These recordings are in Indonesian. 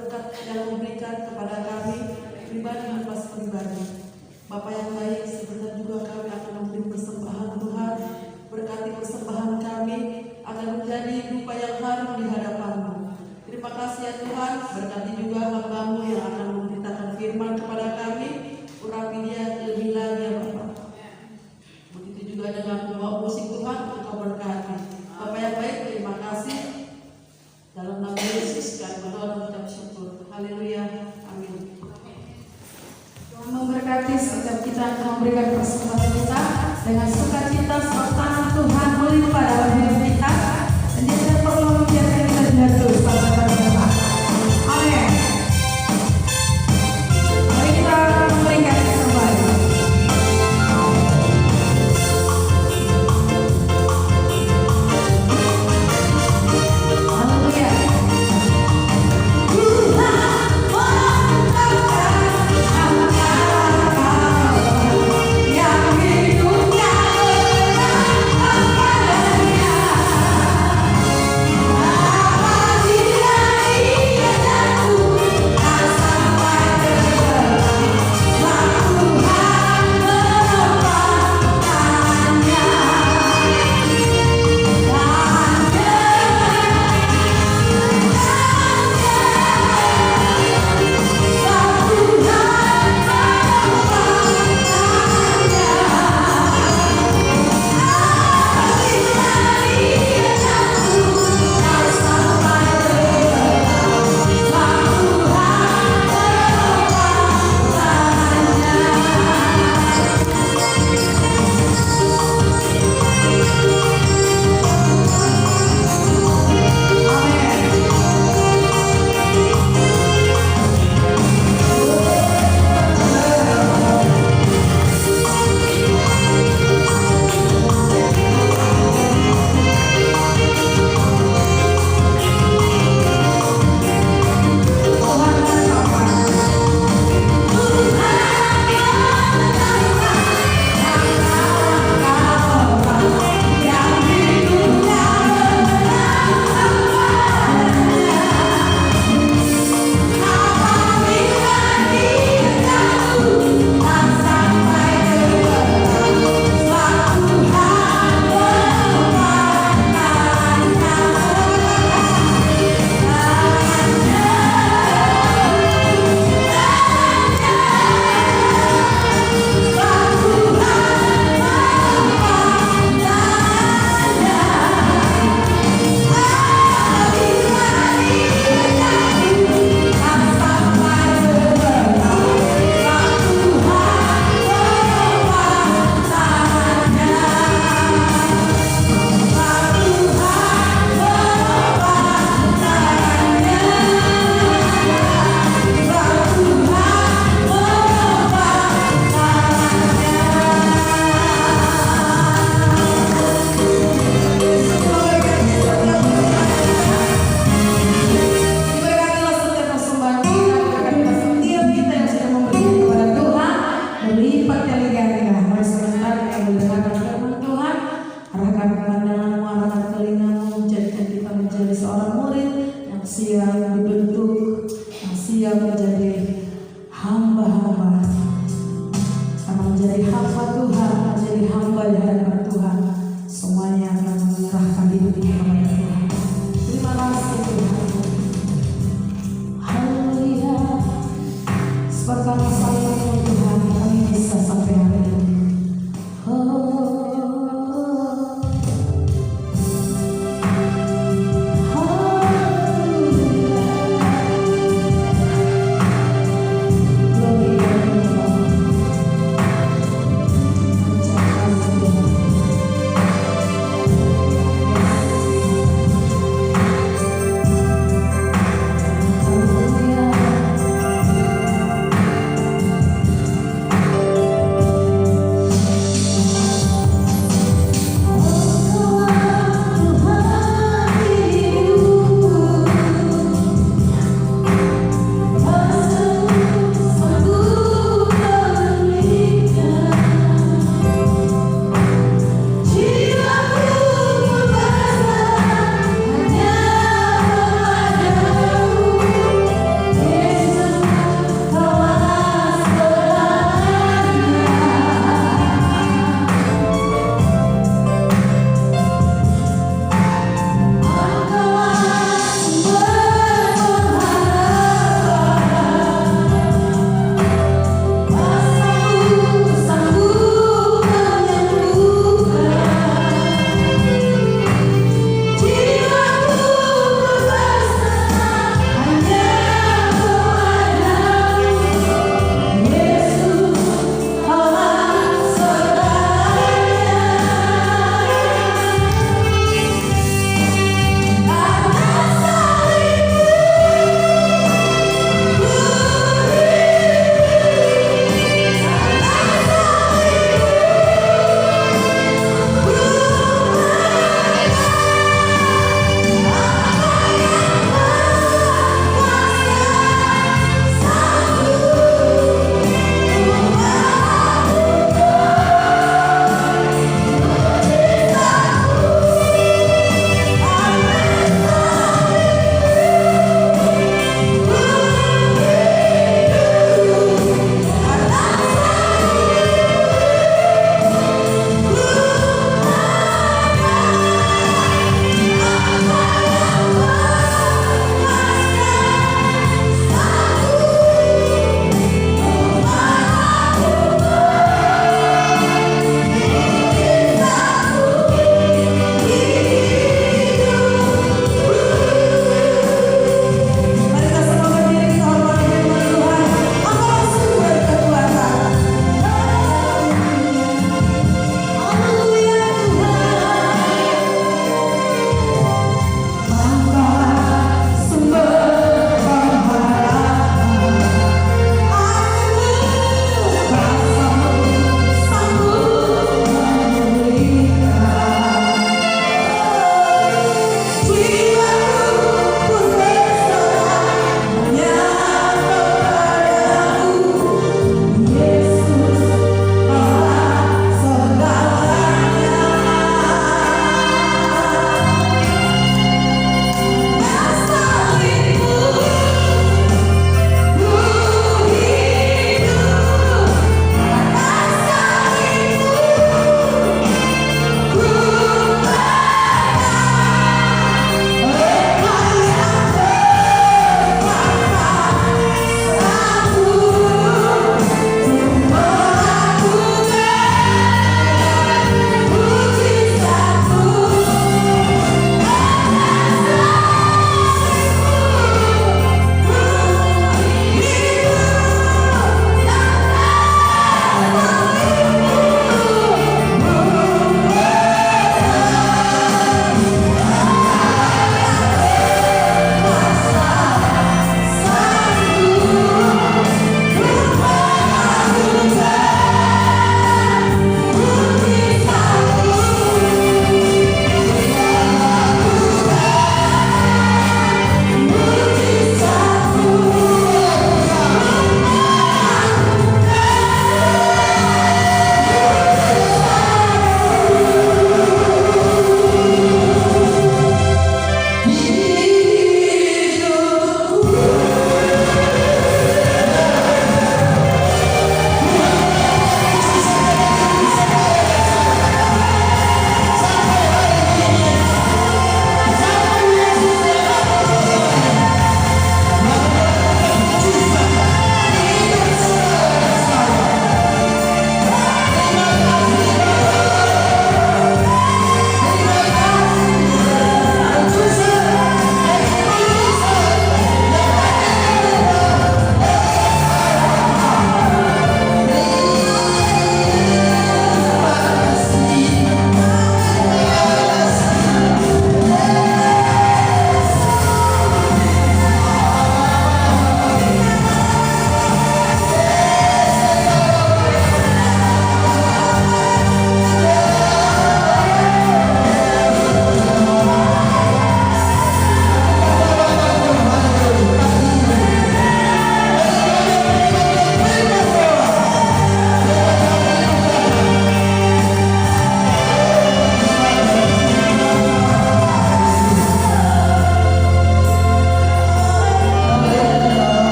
berkat yang memberikan kepada kami pribadi lepas pribadi. Bapa yang baik, sebentar juga kami akan memberi persembahan Tuhan. Berkati persembahan kami akan menjadi dupa yang harum di hadapan-Mu. Terima kasih ya Tuhan, berkati juga hamba-Mu yang akan memberitakan firman kepada kami. Urapi dia lebih lagi ya Bapak. Begitu juga dengan pembawa musik Tuhan, Engkau berkati. Bapa yang baik, terima kasih. Dalam nama Yesus kami berdoa dan mengucap syukur. Haleluya. Amin. Tuhan memberkati setiap kita yang memberikan persembahan kita dengan sukacita serta Tuhan melimpah dalam hidup kita. Dan dia tidak perlu membiarkan kita jatuh sampai terjebak. Amin. Mari kita memberikan persembahan.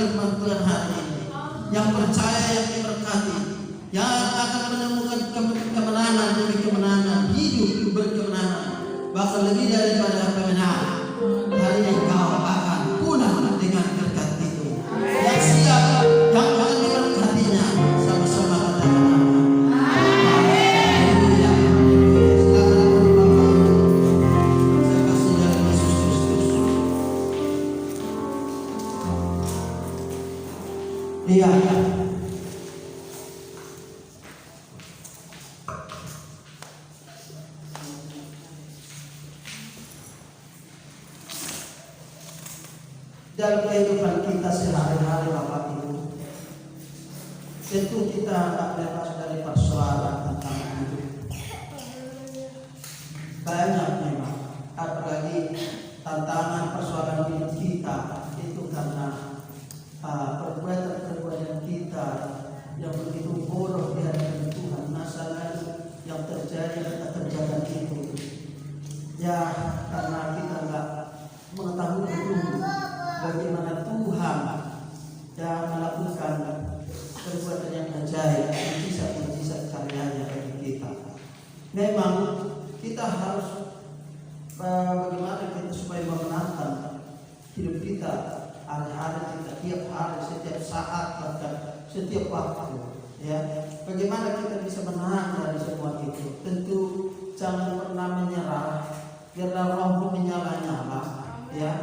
firman Tuhan hari ini. Yang percaya, yang diberkati, yang akan menemukan kemenangan demi kemenangan, hidup berkemenangan, bahkan lebih daripada kemenangan. Hari ini kau akan punah dengan berkat itu. Yang siap, yang akan diberkatinya, sama-sama katakan amin. Haleluya. Silakan Bapak. Saya kasih dalam Yesus Kristus. Iya. Dalam kehidupan kita sehari-hari Bapak Ibu, tentu kita tak bebas dari persoalan tentang hidup. Banyak memang, apalagi tantangan persoalan hidup kita itu karena perbuatan-perbuatan kita yang begitu bodoh di hadapan Tuhan, masa lalu yang terjadi dan terjadi itu. Ya, karena kita nggak mengetahui betul bagaimana Tuhan yang melakukan perbuatan yang ajaib, mujizat-mujizat karyanya bagi kita. Memang kita harus bagaimana kita supaya memenangkan hidup kita, hari-hari kita, tiap hari, setiap saat, bahkan setiap waktu. Ya, bagaimana kita bisa menang dari semua itu? Tentu jangan pernah menyerah, biarlah rohmu menyala-nyala. Ya,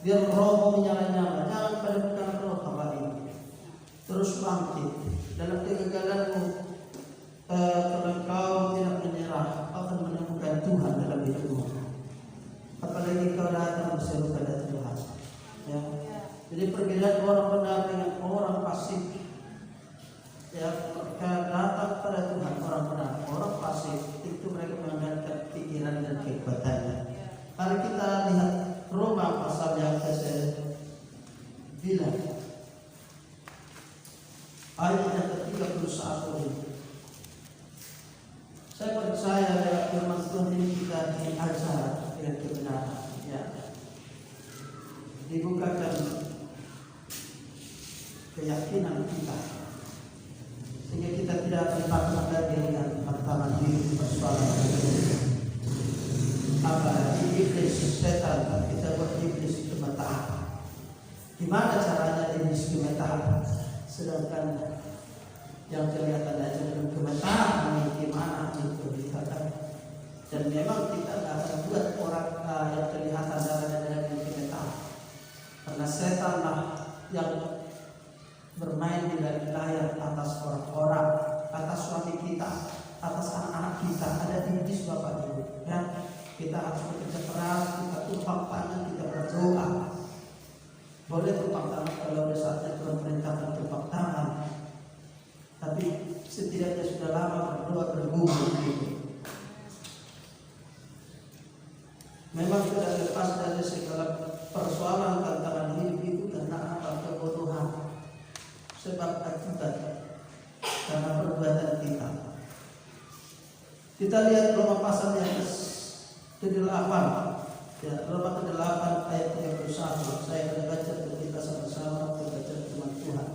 biar rohmu menyala-nyala, jangan padamkan roh Bapak ini. Terus bangkit dalam kegagalanmu. Kalau kau tidak menyerah, kau akan menemukan Tuhan dalam hidupmu. Apalagi kau datang berseru pada Tuhan. Ya. Jadi perbedaan orang benar dengan orang pasif. Ya, ketika datang pada Tuhan orang benar, orang pasif itu mereka mengandalkan pikiran dan kekuatannya. Mari kita lihat Roma pasal yang ke-9 ayat yang ke-31 ini. Saya percaya lewat firman Tuhan ini kita diajar dengan kebenaran. Ya. Dibukakan keyakinan kita sehingga kita tidak terpaku lagi dengan tantangan hidup persoalan iblis, setan. Kita buat iblis gemetar. Gimana caranya iblis gemetar? Sedangkan yang kelihatan aja belum gemetar, gimana itu dikatakan. Dan memang kita nggak akan buat orang yang kelihatan darah-darah yang gemetar, karena setanlah yang bermain di layar atas orang-orang, atas suami kita, atas anak-anak kita. Ada iblis Bapak Ibu. Ya. Kita harus bekerja keras, kita tumpang tangan, kita berdoa. Boleh tumpang tangan kalau ada saatnya Tuhan perintahkan tumpang tangan. Tapi setidaknya sudah lama berdoa bergumul gitu. Memang tidak lepas dari segala persoalan tantangan hidup itu karena apa? Kebodohan. Sebab akibat karena perbuatan kita. Kita lihat Roma pasal yang ke-8, ya, Roma ke-8 ayat 31. Saya akan baca untuk kita sama-sama membaca firman Tuhan.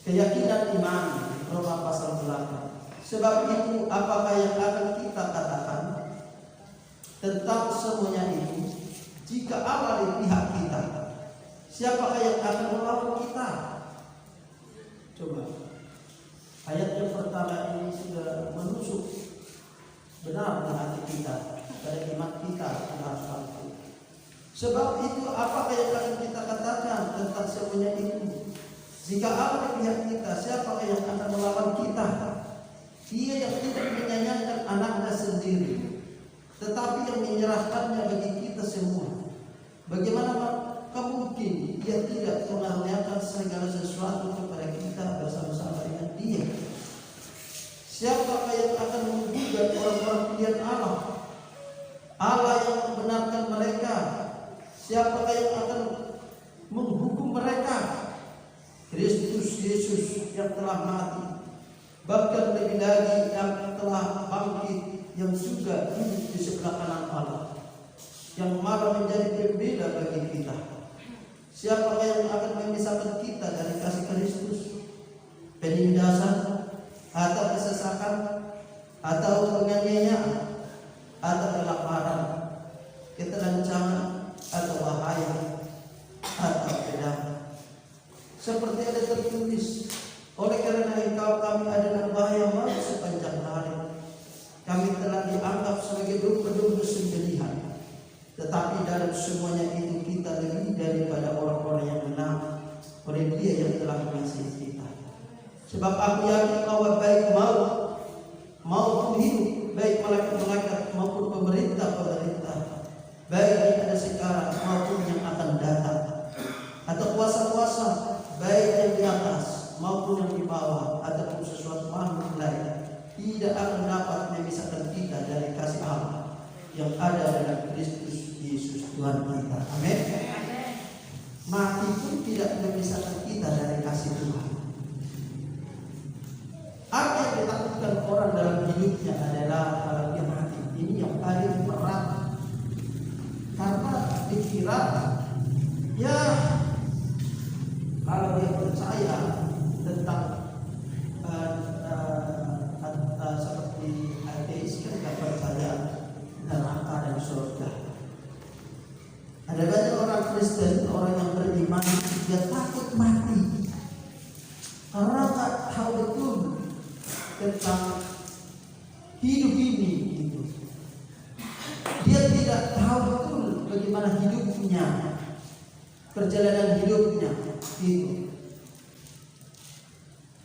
Keyakinan iman, Roma pasal 8. Sebab itu apakah yang akan kita katakan tentang semuanya ini? Jika Allah di pihak kita, siapakah yang akan melawan kita? Coba. Ayat yang pertama ini sudah menusuk benar di hati kita, pada iman kita harus mampu. Sebab itu apakah yang akan kita katakan tentang semuanya itu? Jika Allah di pihak kita, siapakah yang akan melawan kita? Dia yang tidak menyayangkan anaknya sendiri, tetapi yang menyerahkannya bagi kita semua. Bagaimana mungkin Dia tidak mengaruniakan segala sesuatu kepada kita bersama-sama dengan Dia? Siapakah yang akan menggugat orang-orang pilihan Allah? Allah yang membenarkan mereka. Siapakah yang akan menghukum mereka? Kristus Yesus yang telah mati, bahkan lebih lagi yang telah bangkit, yang juga hidup di sebelah kanan Allah, yang malah menjadi pembela bagi kita. Siapakah yang akan memisahkan memisahkan kita dari kasih Kristus? Penindasan, atau kesesakan, atau penganiayaan, atau kelaparan, ketelanjangan, atau bahaya, atau pedang. Seperti ada tertulis, oleh karena engkau kami ada dalam bahaya maut sepanjang hari. Kami telah dianggap sebagai domba-domba sembelihan. Tetapi dalam semuanya itu kita lebih daripada orang-orang yang menang oleh Dia yang telah mengasihi kita. Sebab aku yakin bahwa baik maut maupun hidup, baik malaikat-malaikat maupun pemerintah-pemerintah, baik yang ada sekarang maupun yang akan datang, atau kuasa-kuasa, baik yang di atas maupun yang di bawah, ataupun sesuatu makhluk lain, tidak akan dapat memisahkan kita dari kasih Allah yang ada dalam Kristus Yesus Tuhan kita. Amin. Mati pun tidak memisahkan kita dari kasih Tuhan. Apa yang ditakutkan orang dalam hidupnya adalah kalau dia mati. Ini yang paling berat. Karena dikira ya kalau dia percaya tentang seperti ateis kan tidak percaya neraka dan surga. Ada banyak orang Kristen, orang yang beriman, dia takut mati karena tak tahu betul tentang hidup ini gitu. Dia tidak tahu betul bagaimana hidupnya, perjalanan hidupnya gitu.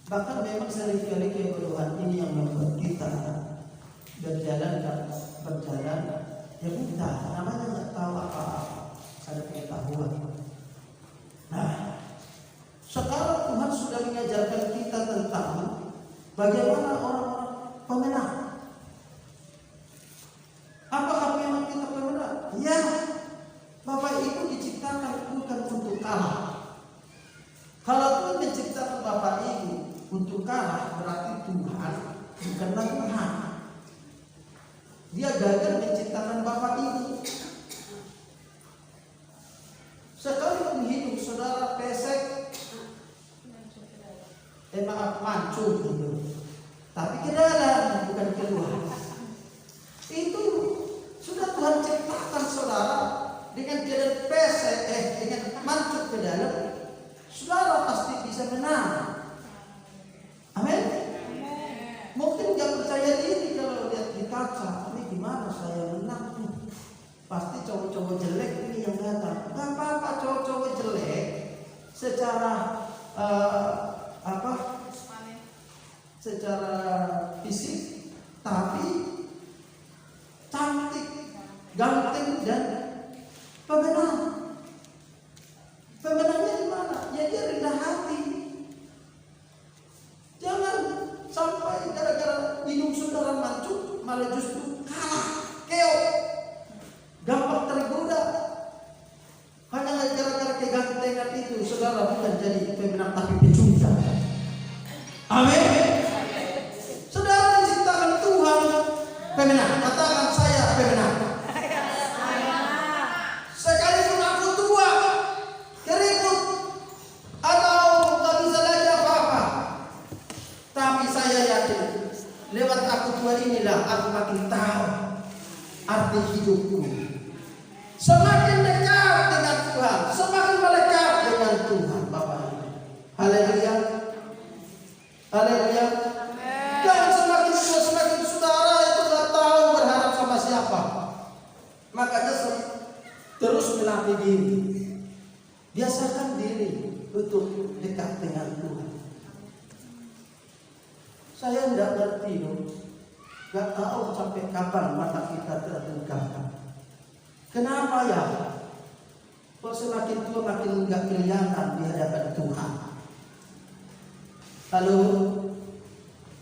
Bahkan memang seringkali kebodohan ini yang membuat kita berjalan ya buta, namanya nggak tahu apa-apa, ada pengetahuan. Nah, sekarang Tuhan sudah mengajarkan kita tentang bagaimana orang-orang pemenang. Apakah memang kita pemenang? Ya, Bapak Ibu diciptakan bukan untuk kalah. Kalau Tuhan menciptakan Bapak Ibu untuk kalah, berarti Tuhan bukanlah Tuhan. Dia gagal menciptakan Bapak Ibu. Sekalipun hidup saudara pesek, maaf mancung gitu, tapi ke dalam bukan keluar. Itu sudah Tuhan ciptakan saudara dengan jalan pesek, dengan mancung ke dalam, saudara pasti bisa menang. Amin. Mungkin nggak percaya diri kalau lihat di kaca, ini gimana saya menang nih? Pasti cowok-cowok jelek ini yang datang. Gak apa-apa cowok-cowok jelek secara secara fisik, tapi cantik, ganteng dan pemenang. Pemenangnya di mana? Ya dia rendah hati. Jangan sampai gara-gara hidung saudara mancung malah justru kalah, keok, gampang tergoda. Hanya gara-gara kegantengan itu saudara bukan jadi pemenang tapi pecundang. Amin. Saudara diciptakan Tuhan pemenang. Katakan saya pemenang. Sekalipun aku tua, keriput, atau gak bisa lagi apa-apa, tapi saya yakin lewat aku tua inilah aku makin tahu arti hidupku. Semakin dekat dengan Tuhan, semakin melekat dengan Tuhan, Bapak Ibu. Haleluya. Haleluya. Dan semakin tua, semakin saudara itu gak tahu berharap sama siapa. Makanya terus melatih diri, biasakan diri untuk dekat dengan Tuhan. Saya tidak ngerti loh, gak tahu sampai kapan mata kita terbuka. Kenapa ya? Kok semakin tua makin gak kelihatan di hadapan Tuhan? Lalu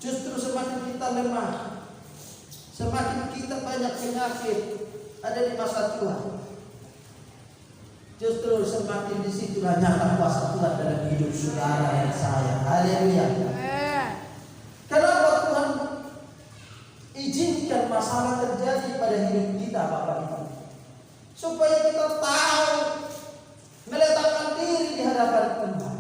justru semakin kita lemah, semakin kita banyak penyakit ada di masa tua, justru semakin disitulah nyata kuasa Tuhan dalam hidup saudara dan saya. Haleluya. Kenapa Tuhan izinkan masalah terjadi pada hidup kita, Bapak Ibu? Supaya kita tahu meletakkan diri di hadapan Tuhan.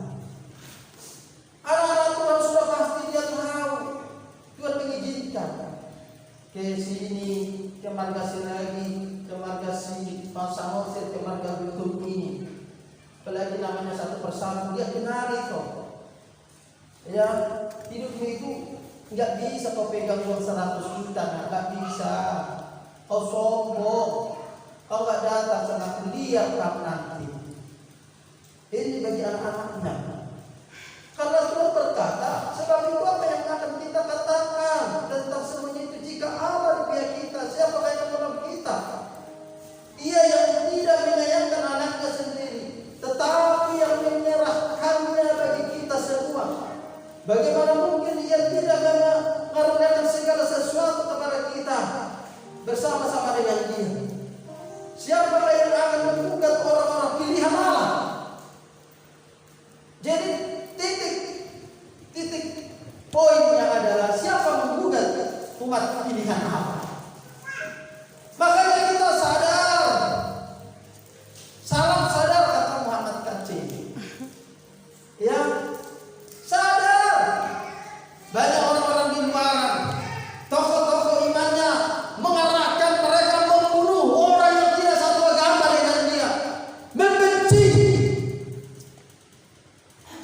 satu persatu, dia kenali kok. Ya, hidupmu itu nggak bisa kau pegang uang 100 juta, nggak bisa. Kau sombong, kau nggak datang sama aku, lihat kamu nanti. Ini bagi anak-anaknya. Karena Tuhan berkata, sebab itu apa yang akan kita katakan tentang semuanya itu, jika Allah di pihak kita, siapa yang menolong kita? Dia yang tidak menyayangkan anaknya sendiri, tetapi yang menyerahkannya bagi kita semua. Bagaimana mungkin dia tidak mengaruniakan segala sesuatu kepada kita bersama-sama dengan dia? Siapa yang akan menggugat orang-orang pilihan Allah? Jadi titik poinnya adalah siapa menggugat umat pilihan Allah. Makanya kita sadar, salam sadar kata Muhammad Kacil. Ya, sadar. Banyak orang-orang di luar, tokoh-tokoh imannya mengarahkan mereka membunuh orang yang tidak satu agama dengan dia, membenci.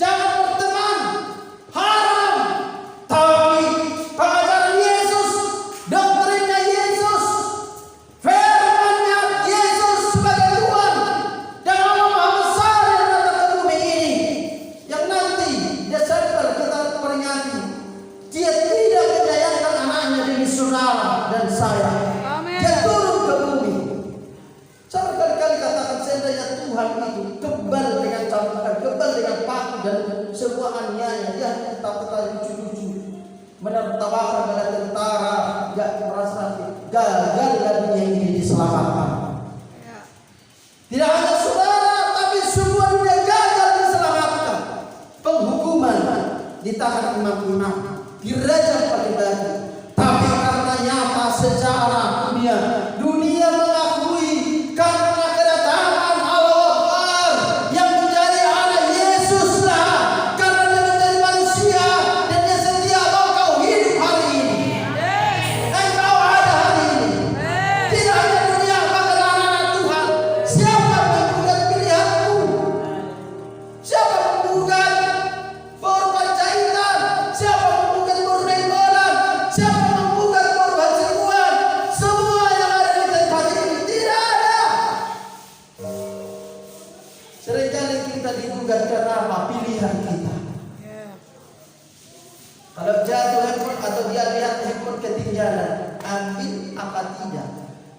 Jangan berteman, haram. Tapi pengajaran Yesus, doktrinnya Yesus, firman-Nya Yesus sebagai Tuhan dan Allah Maha Besar yang datang ke bumi ini, yang nanti Desember kita peringati. Dia tidak menyayangkan anaknya demi saudara dan saya. Amin. Dia turun ke bumi. Saya berkali-kali katakan, seandainya Tuhan itu kebal dengan cambukan, kebal dengan paku dan semua aniaya, dia hanya ketawa-ketawa lucu-lucu, menertawakan pada tentara, gak merasa gagal dunia ini diselamatkan. Ya. Tidak hanya saudara, tapi semua dunia gagal diselamatkan. Penghukuman di tangan imam-imam, dirajam pakai batu. Tapi karena nyata secara dunia mengakui karena kedatangan Allah Akbar yang menjadi anak Yesus lah, karena dia menjadi manusia dan dia setia. Kau hidup hari ini, engkau ada hari ini. Tidak hanya dunia, bahkan anak-anak Tuhan. Siapa menggugat pilihanmu? Siapa menggugat korban jahitan? Siapa menggugat korban bolan? Siapa menggugat korban selingkuhan? Semua yang ada di tempat ini tidak ada. Seringkali kita digugat karena apa? Pilihan kita. Ya. Kalau jatuh handphone atau dia lihat handphone ketinggalan, ambil apa tidak?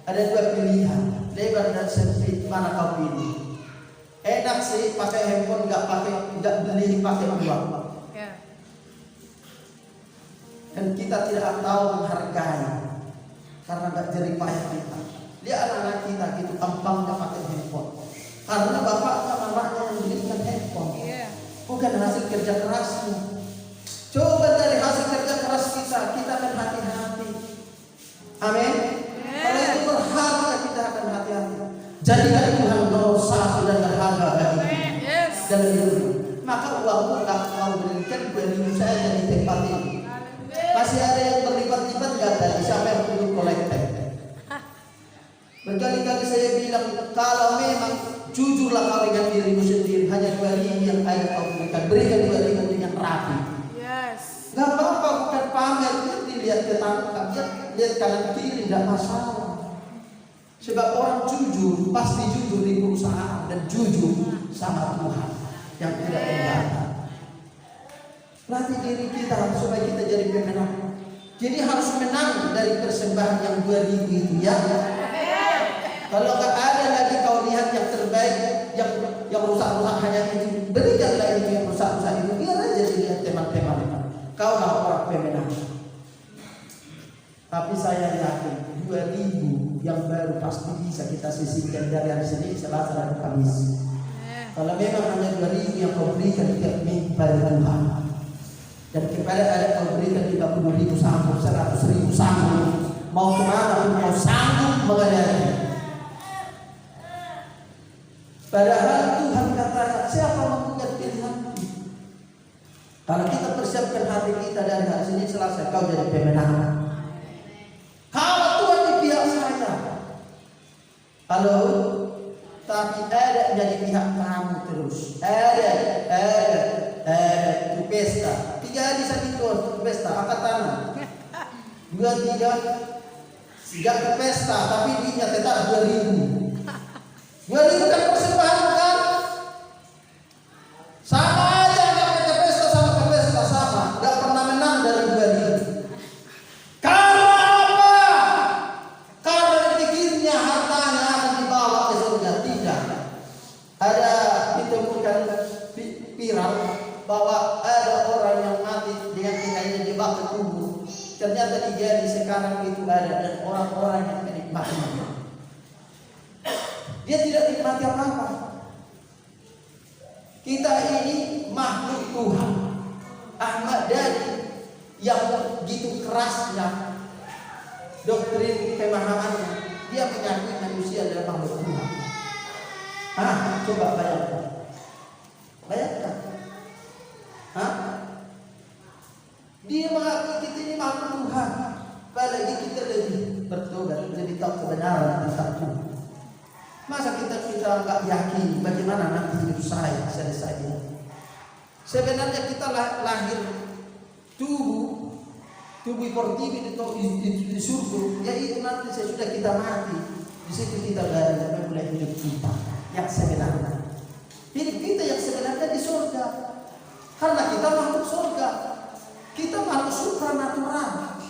Ada dua pilihan, lebar dan sempit, mana kau pilih? Enak sih pakai handphone, nggak beli pakai uang. Ya. Dan kita tidak tahu menghargai karena nggak jerih payah kita. Lihat anak-anak kita gitu gampangnya pakai handphone, karena bapaknya mamanya yang belikan handphone, Iya. bukan hasil kerja kerasnya. Coba dari hasil kerja keras kita akan hati-hati. Amin. Kalau itu berharga, kita akan hati-hati. Jadikan Tuhan nomor satu dan berharga bagi kita Yes. dalam hidup. Maka uangmu tak mau berikan 2.000 saja di tempat ini. Masih ada yang berlipat-lipat nggak tadi? Siapa yang perlu kolektor? Berkali-kali saya bilang, kalau memang jujurlah kau dengan dirimu sendiri, hanya 2.000 yang kaya kau berikan 2.000 dengan rapi. Yes. Gak apa-apa, bukan pamer, dilihat ketangkap, lihat kanan kiri, tidak masalah. Sebab orang jujur pasti jujur di perusahaan dan jujur sama Tuhan yang tidak berkata. Latih diri kita supaya kita jadi pemenang. Jadi harus menang dari persembahan yang 2.000 itu ya. Kalau nggak ada lagi kau lihat yang terbaik, yang rusak-rusak hanya itu, berikanlah itu yang rusak-rusak itu. Biar aja dilihat teman-teman. Kau lah orang pemenang. Tapi saya yakin 2.000 yang baru pasti bisa kita sisihkan dari hari Senin, Selasa dan Kamis. Kalau memang hanya 2.000 yang kau berikan tiap minggu pada Tuhan, dan kepada ada kau berikan 50.000 sanggup, 100.000 sanggup, mau kemana pun kau sanggup mengadani. Padahal Tuhan katakan, siapa menggugat pilihanmu? Kalau kita persiapkan hati kita dari hari Senin, Selasa, kau jadi pemenang. Kalau Tuhan di pihak saya, kalau tapi ada jadi lihat kamu terus. Ada itu pesta. 3 hari sakit itu pesta, angkat tangan. 2, 3. Sejak ke pesta, tapi duitnya tetap 2.000. 2.000 kan persembahan kan? Sama aja, nggak ke pesta sama ke pesta sama, nggak pernah menang dari 2.000. Karena apa? Karena dipikirnya hartanya akan dibawa ke surga. Tidak. Ada ditemukan viral bahwa ada orang yang mati dengan kainnya dibakar kubur. Ternyata digali sekarang itu ada dan orang-orang yang menikmati. Dia tidak nikmati apa-apa. Kita ini makhluk Tuhan. Ahmad Dhani yang begitu kerasnya doktrin pemahamannya, dia menyakiti manusia adalah makhluk Tuhan. Coba bayangkan. Bayangkan. Dia mengakui kita ini makhluk Tuhan. Apalagi kita lebih bertobat, lebih tahu kebenaran tentang Tuhan. Masa kita nggak yakin bagaimana nanti hidup saya selesai? Sebenarnya kita lahir tubuh portivi di surga, yaitu nanti sesudah kita mati, di situ kita mulai hidup kita yang sebenarnya. Hidup kita yang sebenarnya di surga, karena kita makhluk surga. Kita makhluk supranatural.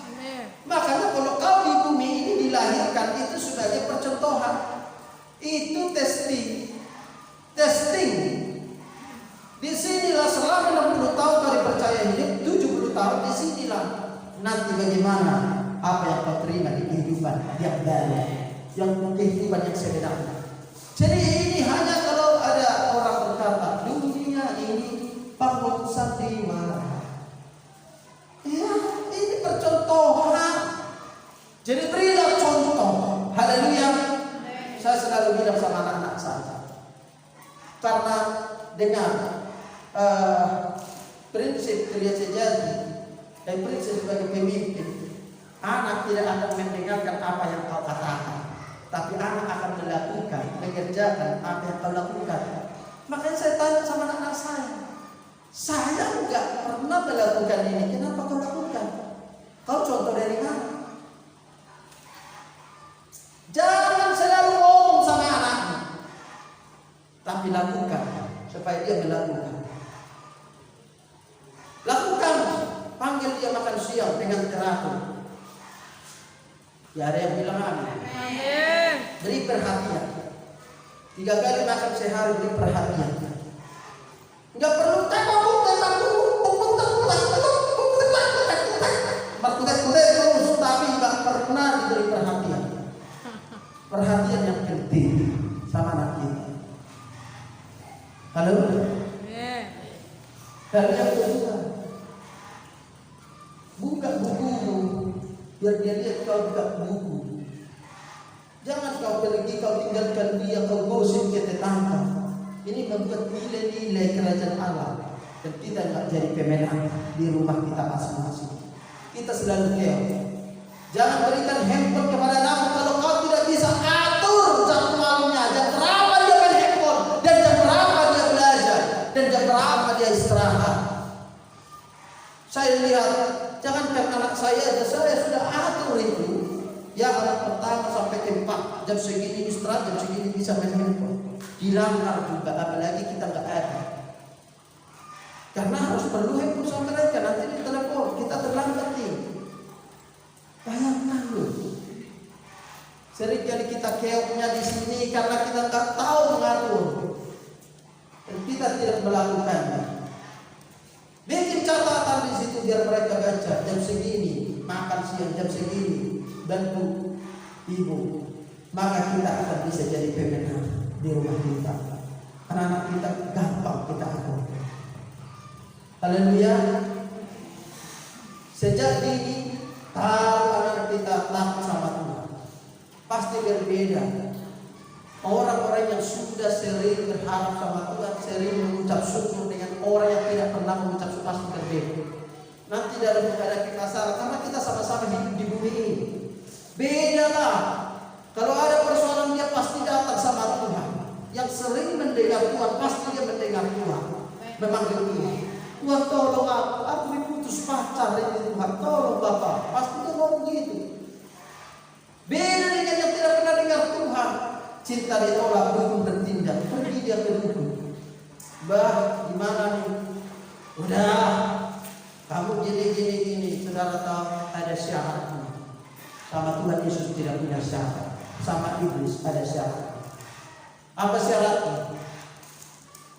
Makanya kalau kau di bumi ini dilahirkan itu sebagai percontohan. Itu testing. Disinilah selama 60 tahun dari percaya hidup, 70 tahun disinilah nanti bagaimana apa yang kau terima di kehidupan yang baru, yang kehidupan yang sebenarnya. Jadi ini hanya kalau ada orang berkata dunia ini panggung sandiwara. Ya, ini percontohan. Jadi berilah contoh. Haleluya. Saya selalu bilang sama anak-anak saya, karena dengan prinsip Gereja Sejati dan prinsip sebagai pemimpin, anak tidak akan mendengarkan apa yang kau katakan, tapi anak akan melakukan, mengerjakan apa yang kau lakukan. Makanya saya tanya sama anak-anak saya enggak pernah melakukan ini, kenapa kau lakukan? Kau contoh dari mana? Jangan selalu ngomong sama anakmu, tapi lakukan supaya dia melakukan. Lakukan, panggil dia makan siang dengan teratur. Ya ada yang bilang amin. Beri perhatian. 3 kali makan sehari, beri perhatian. Enggak perlu terus, tapi enggak pernah diberi perhatian. Perhatian yang penting sama anak kita. Halo? Dan yang kedua, buka bukumu, biar dia lihat kau buka buku. Jangan kau pergi, kau tinggalkan dia, kau gosip ke tetangga. Ini membuat nilai-nilai kerajaan Allah, dan kita enggak jadi pemenang di rumah kita masing-masing. Kita selalu keok. Jangan berikan handphone kepada anak kalau kau tidak bisa atur jadwalnya, jam berapa dia main handphone, dan jam berapa dia belajar, dan jam berapa dia istirahat. Saya lihat, jangankan anak saya sudah atur itu. Ya anak pertama sampai ke 4, jam segini istirahat, jam segini bisa main handphone. Dilanggar juga, apalagi kita nggak ada. Karena harus perlu handphone sama mereka, nanti di telepon kita terlambat nih. Bayangkan loh. Seringkali kita keoknya di sini karena kita nggak tahu mengatur dan kita tidak melakukannya. Bikin catatan di situ biar mereka baca jam segini makan siang, jam segini bantu ibu, maka kita akan bisa jadi pemenang di rumah kita. Anak-anak kita gampang kita atur. Haleluya. Sejak dini tahu anak kita takut sama Tuhan, pasti berbeda. Orang-orang yang sudah sering berharap sama Tuhan, sering mengucap syukur dengan orang yang tidak pernah mengucap syukur, pasti berbeda. Nanti dalam keadaan kita salah, karena kita sama-sama hidup di bumi ini. Beda lah. Kalau ada persoalan dia pasti datang sama Tuhan. Yang sering mendengar Tuhan pasti dia mendengar Tuhan, memanggil Tuhan. Tuhan tolong aku diputus pacar ini Tuhan, tolong Bapak. Pasti dia ngomong gitu. Beda dengan yang tidak pernah dengar Tuhan. Cinta ditolak, dukun bertindak, pergi dia ke dukun. Bah, gimana nih? Udah, kamu gini. Saudara tahu ada syaratnya. Sama Tuhan Yesus tidak punya syarat. Sama iblis ada syarat. Apa syaratnya?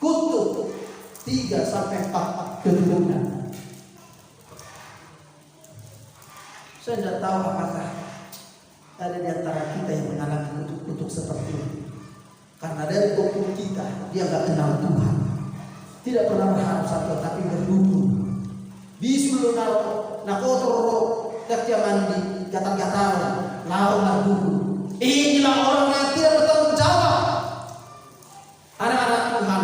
Kutuk 3-4 keturunan. Saya tidak tahu apakah ada di antara kita yang mengalami kutuk-kutuk seperti ini. Karena dari kutuk kita, dia nggak kenal Tuhan. Tidak pernah berharap satu, tapi berdukun. Bisul nakotor kerja mandi, gatal-gatal, lawan berdukun. Inilah orang yang tidak bertanggung jawab. Anak-anak Tuhan,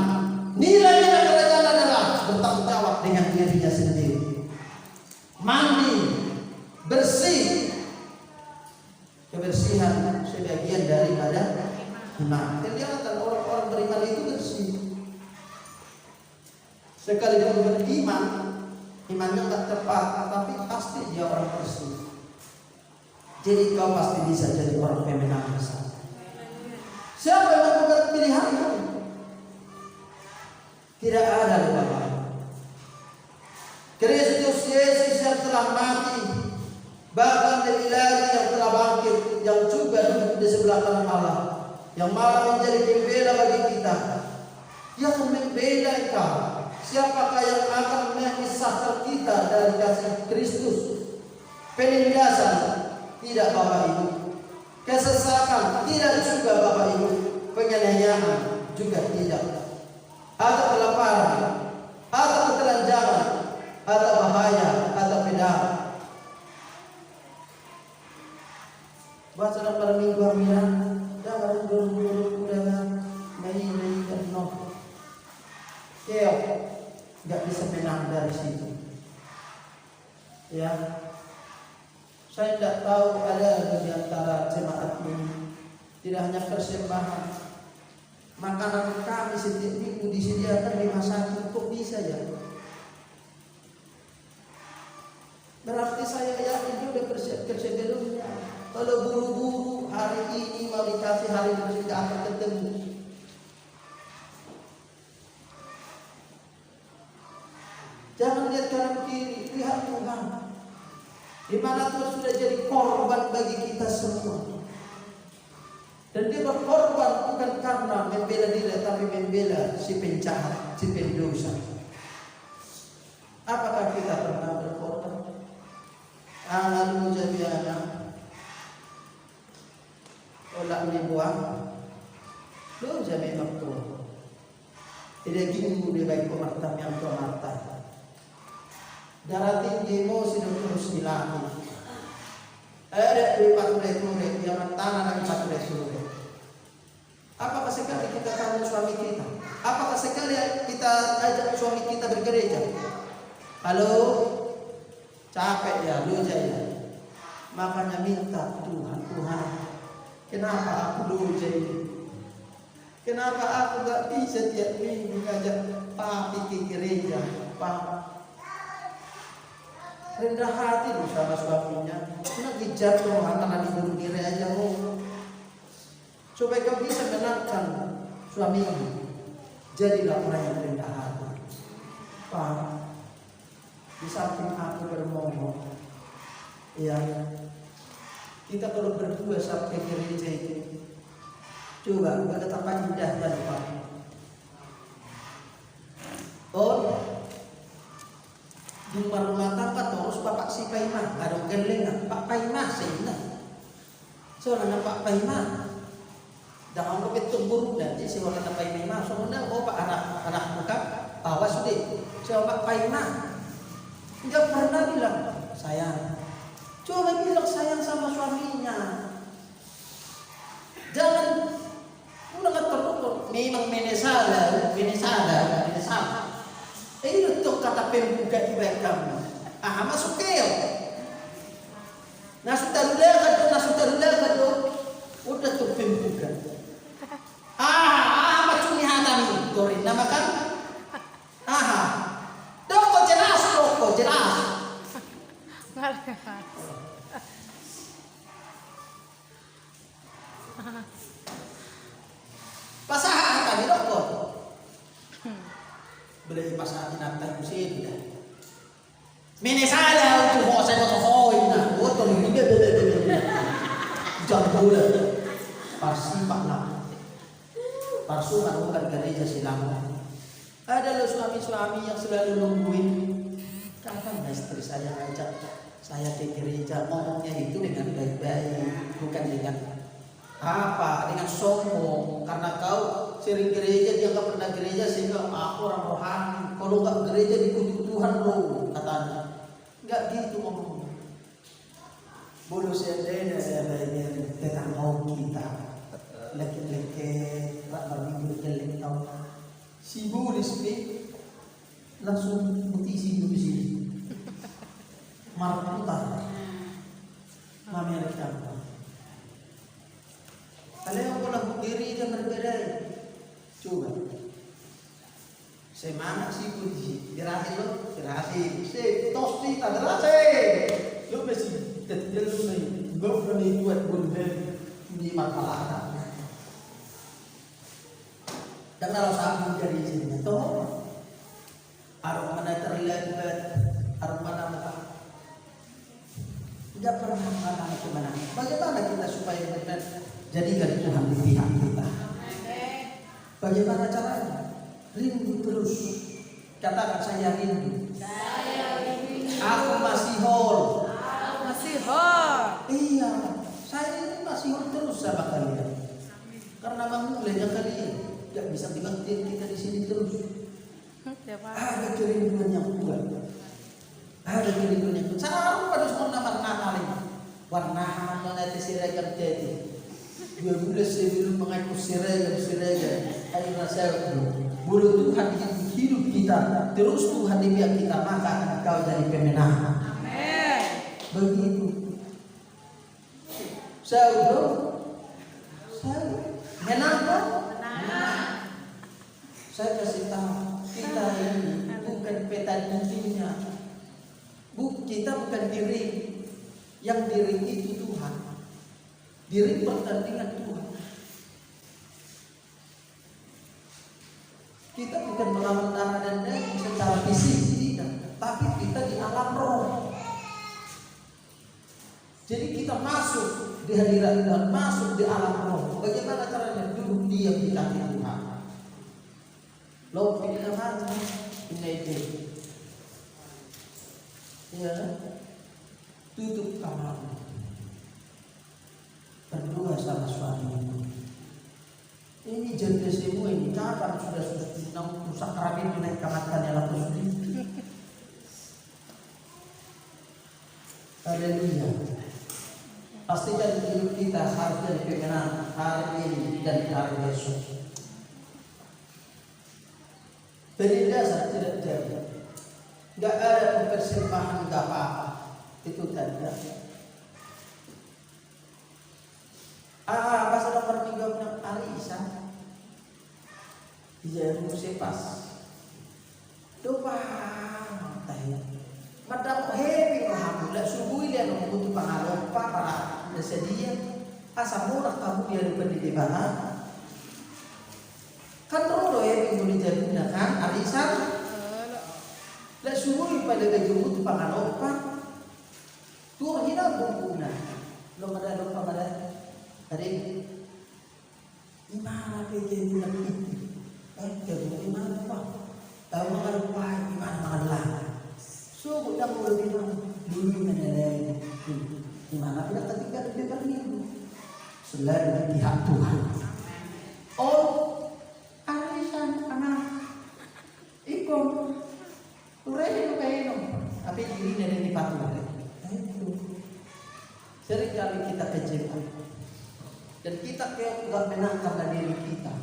nilai-nilai kerajaan adalah bertanggung jawab dengan dirinya sendiri. Mandi, bersih. Kebersihan sebagian daripada iman. Kelihatan orang-orang beriman itu bersih. Sekali dia beriman, imannya tak tepat, tapi pasti dia orang bersih. Jadi kau pasti bisa jadi orang pemenang besar. Siapa yang membuat pilihanmu? Tidak ada di Bapak. Kristus Yesus yang telah mati, bahkan lebih lagi yang telah bangkit, yang juga duduk di sebelah kanan Allah, yang malah menjadi pembela bagi kita, yang membela kita. Siapakah yang akan memisahkan kita dari kasih Kristus? Penindasan tidak Bapak Ibu, kesesakan tidak juga Bapak Ibu, penganiayaan juga tidak, atau kelaparan, atau ketelanjangan, atau bahaya, atau pedang. Baca dalam pada minggu bilang, jangan dulu main dan no. Keok, nggak bisa menang dari situ. Ya, saya tidak tahu ada di antara jemaat ini. Tidak hanya persembahan, makanan kami setiap minggu disediakan 5 satu. Kok bisa ya? Berarti saya yakin juga persiapkan sebelumnya. Kalau buru-buru hari ini mau dikasih, hari ini tidak akan ketemu. Jangan lihat kanan kiri, lihat Tuhan. Di mana Tuhan sudah jadi korban bagi kita semua. Dan dia berkorban bukan karena membela diri, tapi membela si penjahat, si pendosa. Apakah kita pernah berkorban? Lalu jadi anak olak dibuang, lu jadi waktu. Tidak gini dia baik pemerintah yang pemerintah. Darah tinggi emosi dan terus dilatih. Ada 4 yang tanah lagi 4. Apakah sekali kita tanya suami kita? Apakah sekali kita ajak suami kita bergereja? Halo, capek ya, lu aja. Makanya minta Tuhan, kenapa aku dulu jadi? Kenapa aku gak bisa tiap minggu ngajak papi ke gereja? Pak, rendah hati loh sama suaminya. Nak dijatuh anak bunuh diri aja mau. Supaya kau bisa menangkan suamimu. Jadilah orang yang rendah hati. Pak, di samping aku bermohon, ya, kita kalau berdua sampai gereja itu, coba ada tambah indah dan Pak. Oh, di rumah tangga terus Bapak si Paimah, ada gelengan Pak Paimah sehingga soalnya Pak Paimah dah orang betul buruk dan si orang Pak Paimah soalnya Pak anak muka awas deh siapa Pak Paimah nggak pernah bilang sayang, coba bilang sayang sama suaminya, jangan udah nggak terlalu memang menesala. Ini untuk kata pembuka ibadah kamu. Masuk keo. Nasut darulakan tuh. Udah tuh pembuka. Pasahan tadi dokter. Beli pasahan nanti musim dah. Mene salah tu ho saya tu ho ina. Betul ini beda. Jangan bola. Pasti pak nak. Pasukan bukan gereja silam. Ada loh suami-suami yang selalu nungguin. Kapan istri saya ajak saya ke gereja, ngomongnya itu dengan baik-baik, bukan dengan apa, dengan sombong. Karena kau sering gereja, dia nggak pernah gereja sehingga aku orang rohani. Kalau nggak gereja dikutuk Tuhan bro, katanya. Nggak gitu ngomongnya. Bodoh seandainya tentang mau kita laki-laki tak minggu jelek tahu. Si Buris ini langsung mutisi di sini. Marah putar. Mami ada siapa? Kalian kalau diri dia berbeda. Coba. Semana sih kunci. Dirasi lo, dirasi. Se tosti tak dirasi. Lo mesti terjadi lo nih. Gue pernah buat bunda di masalah. Dan kalau sahabat dari sini, toh arah mana terlibat, arah mana apa? Tidak pernah mana kemana. Bagaimana kita supaya benar jadikan Tuhan di pihak kita? Bagaimana caranya? Rindu terus. Katakan saya rindu. Aku masih whole. Masih hot. Iya, saya ini masih whole terus sama kalian. Karena memulainya kalian tidak bisa dibangkitkan kita di sini terus. Ada kerinduan yang kuat. Ada kerinduan yang kuat. Sarung pada semua nama ini. Warna mana siragan jadi. 2 bulan sebelum mengaku siragan. Ayo rasa bulu Tuhan hidup kita. Terus Tuhan di pihak kita, maka kau jadi pemenang. Amin. Begitu. Saya menang kan? Saya kasih tahu kita ini bukan peta dunia. Kita bukan diri. Yang diri itu Tuhan. Diri pertandingan Tuhan. Kita bukan melawan darah dan daging secara fisik tidak, tapi kita di alam roh. Jadi kita masuk di hadirat Tuhan, masuk di alam roh. Bagaimana caranya? Duduk diam di kaki Tuhan. Lo pilih mana? Ini itu. Ya, tutup kamar. Berdua sama suami. Ini janda semua ini kapan sudah rusak keramin naik kamatkan yang lapus ini. Haleluya. Pastikan hidup kita harus jadi pemenang hari ini dan hari besok. Penindasan tidak jadi. Tidak ada persembahan, tidak apa-apa. Itu tanda. Pasal nomor 36 arisan. Dia musipas. Doa. Madam heavy alhamdulillah subuh dia nunggu pangaruh para sedia. Asam murah kamu dia di depan. Kan rodo heavy boleh jadi kan arisan. Lah subuh pada gajung pangaruh tur hina bumbuna. Lo pada hari gimana PJ bilang itu? Gimana Pak? Tahu mengaruh gimana lah? So udah mulai bilang dulu menilai gimana bila ketika di depan itu selalu pihak Tuhan. Oh, arisan anak ikut turun tapi diri dari patuh. Sering kali kita kecewa dan kita tidak menang karena diri kita,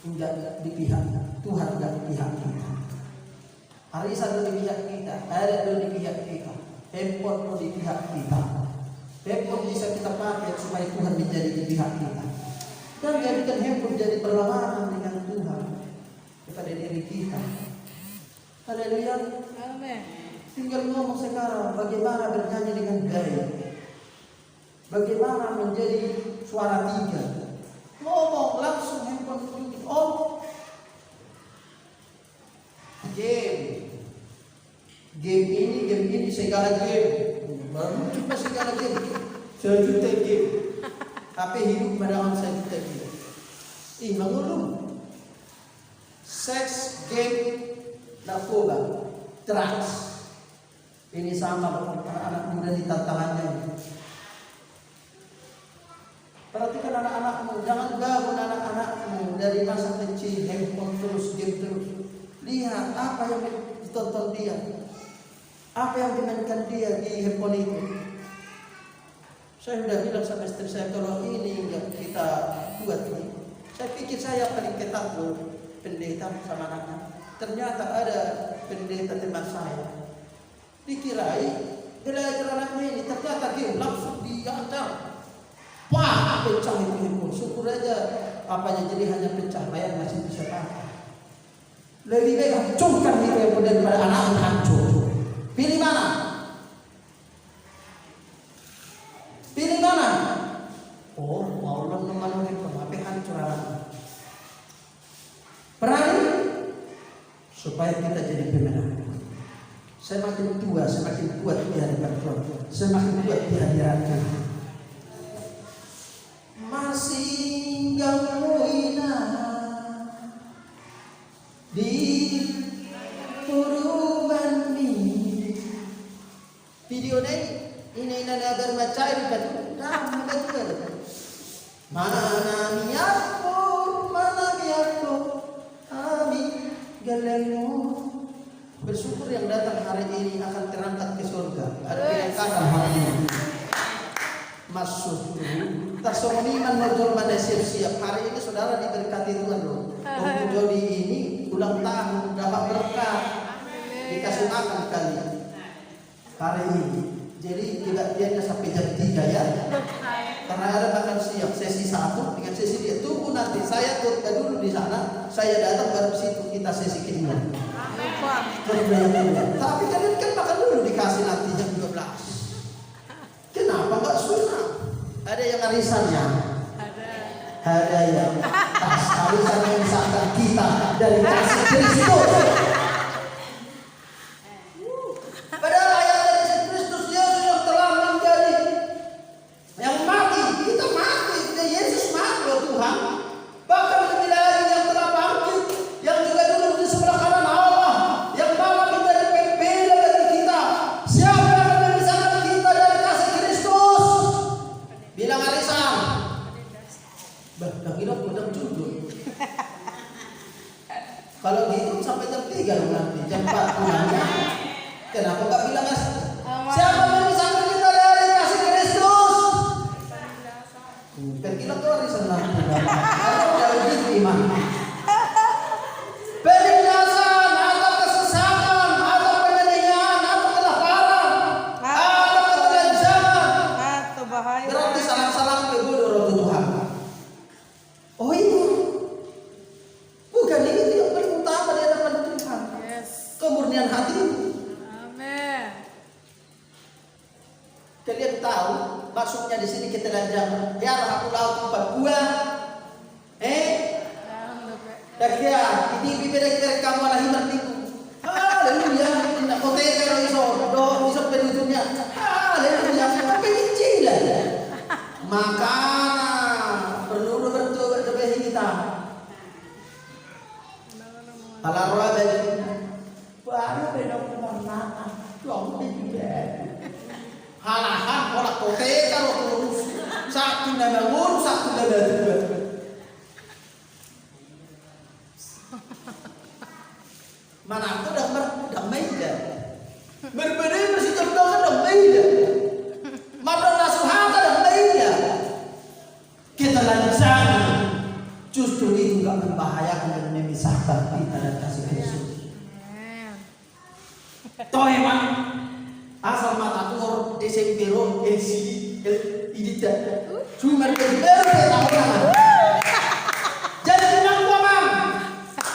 enggak di pihak Tuhan, enggak di pihak kita. Arisan di pihak kita, air di pihak kita, handphone di pihak kita. Handphone bisa kita pakai supaya Tuhan menjadi di pihak kita. Dan jadikan handphone jadi perlawanan dengan Tuhan kepada diri kita. Haleluya. Amin. Tinggal ngomong sekarang bagaimana bernyanyi dengan baik. Bagaimana menjadi suara tiga. Ngomong langsung handphone tunjuk. Oh, game ini segala game. Baru cuma segala game. 1 juta game. Tapi hidup padahal 1 juta game. Mengulung. Seks, game, narkoba, drugs. Ini sama anak muda di tantangannya. Perhatikan anak-anakmu, jangan bangun anak-anakmu dari masa kecil handphone terus, game terus. Lihat apa yang ditonton dia, apa yang dimainkan dia di handphone itu. Saya sudah bilang sama istri saya, kalau ini enggak kita buat ini, saya pikir saya paling ketat loh pendeta sama anak-anak. Ternyata ada pendeta teman saya, dikirai belajar anaknya ini, ternyata dia langsung diantar. Wah, pecah itu handphone. Syukur aja apanya jadi hanya pecah, layar masih bisa pakai. Lebih baik hancurkan itu handphone daripada anak hancur. Pilih mana? Pilih mana? Oh, mau nomor handphone, HP hancur anak. Berani supaya kita jadi pemenang. Semakin tua, semakin kuat di hadapan Tuhan. Semakin kuat di hadirat Tuhan. Masih ganggu di perubahan ini. Video ini nana bermacam betul. Mana miaku, amin galemu. Bersyukur yang datang hari ini akan terangkat ke surga. Ada yang kata hari ini masuk tasawuniman nojol pada siap-siap. Hari ini saudara diberkati Tuhan loh. Om Jody ini ulang tahun dapat berkah, dikasih makan kali hari ini. Jadi tidak dia sampai jam 3 ya. Karena ada makan siang sesi 1 dengan sesi dia. Tunggu nanti saya turun dulu di sana, saya datang baru situ kita sesi kedua. Tapi kalian kan makan dulu dikasih nanti jam 12. Kenapa enggak sunnah? Ada yang arisannya? Ada yang tas arisan yang misalkan kita dari kasih Kristus. Padahal ayat dari Kristus Yesus yang telah menjadi yang mati, kita mati, kita Yesus mati loh Tuhan. Bahkan lebih lagi yang telah bangkit, yang juga duduk di sebelah kanan Allah, yang malah menjadi pembela bagi kita. Siapa yang akan memisahkan kita dari kasih Kristus? Bilang arisan. Dah kira udah jujur. Kalau gitu sampai jam 3 nanti, jam 4 pulangnya. Kenapa enggak bilang siapa yang memisahkan kita dari kasih Kristus? Pergilah ke arisan nanti. Kalau jauh gitu iman. Penindasan atau kesesatan atau penyediaan atau kelaparan atau ketelanjangan atau bahaya. berarti salam-salam ke bodoh Tuhan. Oh iya, bukan ini yang paling utama di hadapan Tuhan. Yes. Kemurnian hati. Amin. Kalian tahu maksudnya di sini ketelanjangan. Ya aku laut 4 buah. Dakia ini bibir kamu lah himan itu. Haleluya. Tidak kote kalau iso do iso penutupnya. Haleluya. Apa cila? Makanan perlu berbentuk lebih hitam. Halarwa bagi baru bedok mana? Long juga. Halahan orang kote kalau terus satu nama ngur satu nama dua. Mana aku dah meida. Berbeda masih contohnya dah meida. Mana nasuhata dah meida. Kita lancar. Justru itu enggak membahayakan dan memisahkan kita dan kasih Kristus. Toh emang asal mata tuh desempero esi idita. Cuma berbeda tahunan. Jadi tenang gua bang.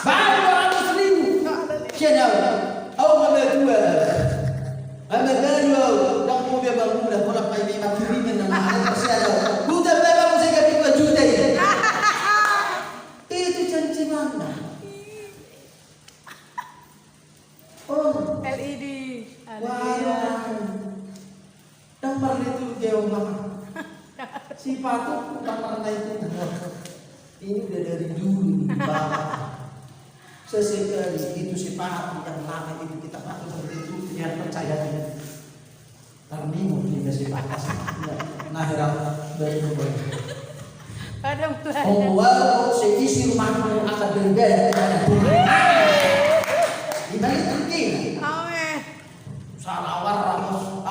Baru 200.000. Kenal. Oh ngambil 2. Ame belo, dak mo be bangun dah kolak pai be makirimin nang ada tersiado. Buta be bang saya gaji 2 juta ya. Itu janji mana? Oh, LED. wah. Nomor itu jauh banget. Si Patu nomor itu. Ini udah dari dulu di bawah. Sesekali itu si Patu yang lama itu kita Patu seperti itu yang percaya dia. Terminggu juga si Patu. Nah, baik baik. Ada mulai. Wow, si isi rumahmu akan berbeda dengan Tuhan. Di balik terkini. Amin. Salawar ramos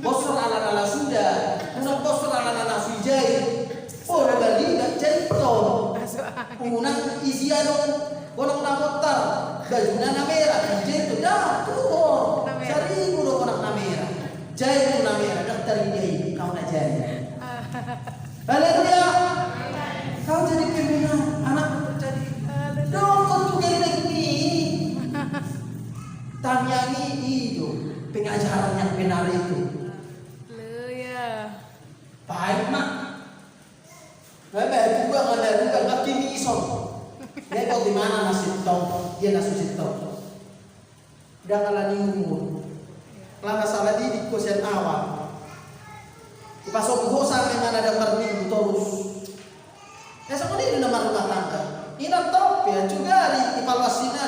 bosor ala sudah unang bosor ala sujai ora bali dak cerito unang isiano gonong namotar bajuna na merah cerito dah tuh sari ulo gonong na merah jai tu na merah dak tari kau na jai haleluya kau jadi pembina anak jadi dong kau tuh ini Tamiani itu pengajaran yang benar itu. Haleluya. Baik mak. Baik juga nggak kini isom. Dia tahu di mana nasib tahu dia nasib tahu. Udah kalah di umur. Lama salah di kosan awal. Dipasok bosan memang ada perminggu terus. Ya sama dia nomor rumah tangga. Ini top ya juga di evaluasinya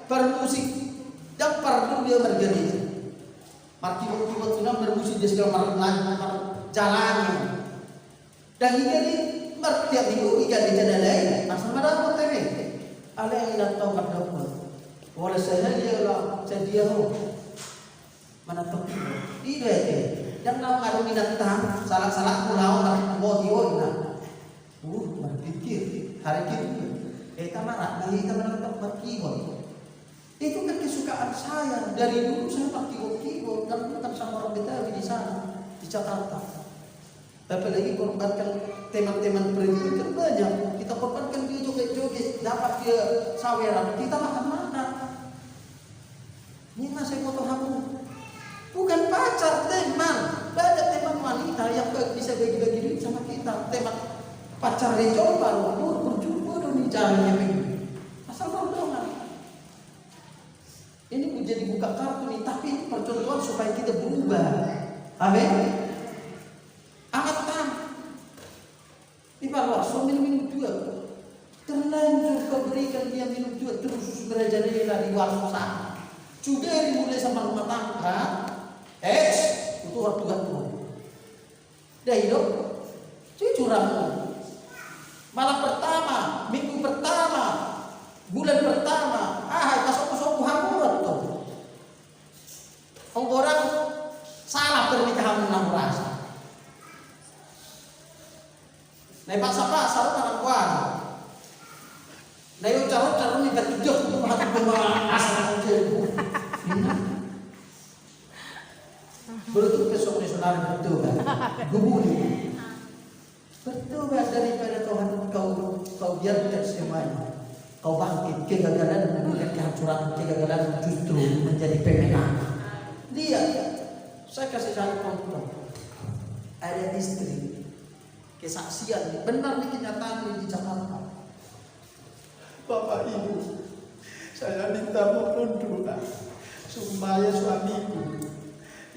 bermusik. Dan perlu dia bergerak. Markibat sudah bermusik di segala jalannya. Dan ini tiap minggu ikan di jalan lain. Asal mana apa tadi? Ada yang tidak tahu berdoa. Oleh saya dia lah, saya dia mana tahu? Tidak ya. Dan kalau ada minat tahan, salah pulau tak mau diorang. Berpikir hari itu. Tamara, nanti kita mana tahu berkibat. Itu kan kesukaan saya. Dari dulu saya pakai keyboard dan bukan sama orang Betawi di sana di Jakarta. Apalagi korbankan teman-teman perempuan kan banyak. Kita korbankan dia joget-joget, dapat dia saweran, kita makan-makan. Ini masih foto kamu. Bukan pacar, teman. Banyak teman wanita yang bisa bagi-bagi duit sama kita. Teman pacar rejol baru berjumpa di jalannya begini. Asal rombongan. Ini menjadi buka kartu nih, tapi percontohan supaya kita berubah. Amin. Amatan. Evaluasi minum juga. Terlanjur kau berikan dia minum juga terus merajalela di warung sana. Juga dimulai sama rumah tangga. Itu waktu-waktu. Dah hidup. Cucuramu. Malam pertama, minggu pertama, bulan pertama, pasok-pasok hamurat tuh. Orang salah pernikahan menang rasa. Nah pasar menang kuat. Nah yung cara ni bertujuh untuk hati asal jebu. Betul besok ni saudara betul kan? Gubuli. Betul kan daripada Tuhan kau biarkan semuanya. Kau bangkit kegagalan bukan kehancuran, kegagalan justru menjadi pemenang. Lihat, saya kasih satu contoh. Ada istri kesaksian benar di kenyataan di Jakarta. Bapak Ibu, saya minta mohon doa supaya suamiku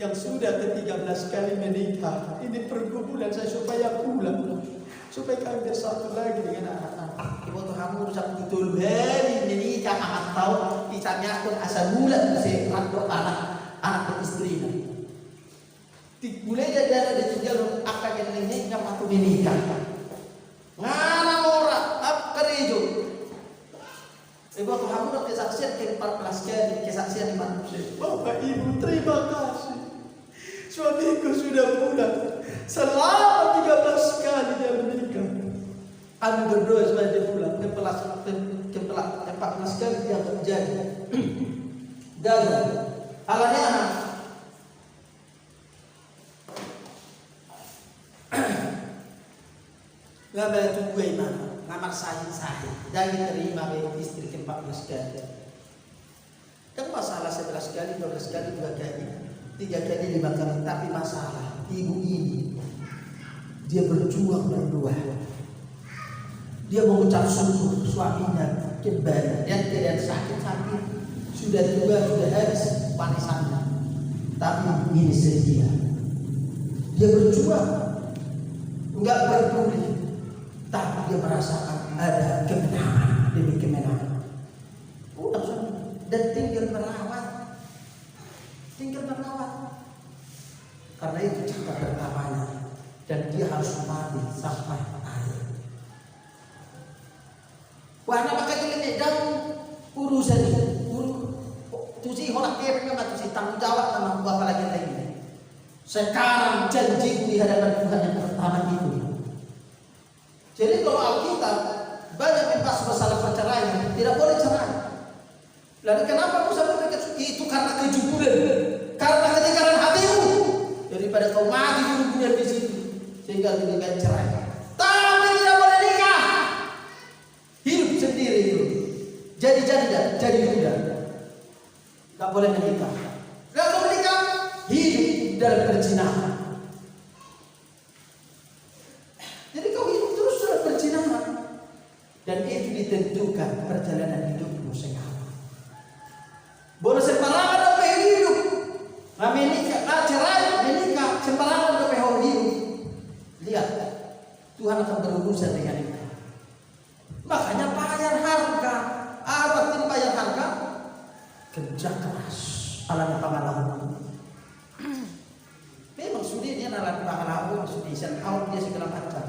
yang sudah ke-13 kali menikah ini pergumulan saya supaya pulang, supaya kami bersatu lagi dengan anak-anak. Ibu tuh kamu rusak betul hari menikah akan tahu kisahnya pun asal bulan saya rantau anak istri ini. Mulai dari jalur akan yang ini yang aku menikah. Ngana ora kerejo. Ibu tuh kamu udah kesaksian ke-14 kali kesaksian di manusia. Bapak Ibu terima kasih. Suamiku sudah pulang selama 13 kali dia menikah. Kami berdoa supaya dia pulang. Ke-14 kali dia terjadi. Gagal. Alahnya anak. Lama itu gue mana? Ngamar sahih. Jangan terima istri ke-14 kali. Dan masalah 11 kali, 12 kali, 2 kali, 3 kali, 5 kali. Tapi masalah ibu ini, dia berjuang berdua. Dia mengucap syukur suaminya kembali dan tidak sakit-sakit. Sudah tua, sudah habis panisannya. Tapi ini setia. Dia berjuang, enggak peduli. Tapi dia merasakan ada kemenangan demi kemenangan. Udah suami dan tinggal merawat. Karena itu cinta pertamanya. Dan dia harus mati sampai akhir. Wah, nak pakai gini dan urusan tu si horak dia memang tu si tanggung jawab sama apa lagi lagi. Sekarang janji di hadapan Tuhan yang pertama itu. Jadi kalau Alkitab banyak membahas masalah perceraian, tidak boleh cerai. Lalu kenapa Musa berkata itu karena kejujuran, karena ketikaran hatimu. Daripada kau mati hubungan di situ, sehingga lebih baik cerai. Tapi tidak boleh nikah. Hidup sendiri itu. Jadi duda. Tak boleh menikah. Kalau menikah, hidup dalam perzinahan. Jadi kau hidup terus dalam perzinahan. Dan itu ditentukan perjalanan hidupmu sekarang. Boleh sembarangan apa hidup. Menikah, cerai, menikah, sembarangan apa hidup. Lihat, Tuhan akan berurusan dengan itu. Makanya bayar harga. Apa arti bayar harga? Kerja keras, alam pengalaman. Memang sudah dia alam pengalaman, sudah dia tahu dia segala macam.